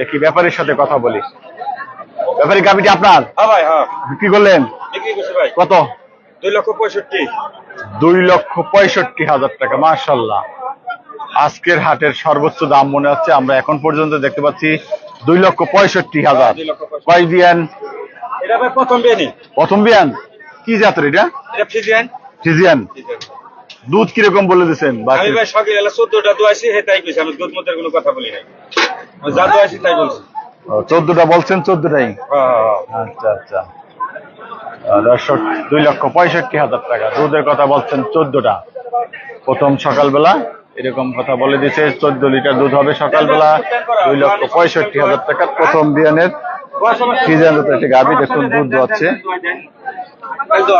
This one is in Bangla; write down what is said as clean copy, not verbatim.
দেখি ব্যাপারীর সাথে কথা বলি। ব্যাপারী, গাভীটি আপনার? হ্যাঁ ভাই, হ্যাঁ বিক্রি করলেন বিক্রি করছি ভাই। কত? 2,65,000। 2,65,000 টাকা। মাশাআল্লাহ, আজকের হাটের সর্বোচ্চ দাম মনে হচ্ছে। আমরা এখন পর্যন্ত দেখতে পাচ্ছি 2,65,000। কয় বিয়ান? এটা ভাই প্রথম বিয়ানি। প্রথম বিয়ান? কি জাতের এটা? এটা ফ্রিজিয়ান। ফ্রিজিয়ান। দুধ কিরকম বলে দিচ্ছেন? আমি ভাই সকালে 14টা দুয়াইছি, তাই কইছি। আমি দুধ মধ্যে কোনো কথা বলি নাই, যা দুয়াইছি তাই বলছি। 14টা বলছেন? 14টাই? আচ্ছা আচ্ছা। দর্শক, 2,65,000 টাকা দুধের কথা বলছেন। 14টা প্রথম সকালবেলা এরকম কথা বলে দিচ্ছে। 14 লিটার দুধ হবে সকালবেলা। 2,65,000 টাকা প্রথম বিয়ানের ফ্রিজিয়ান জাতের একটি গাভী। দেখুন দুধ দোয়াচ্ছে। হ্যালো।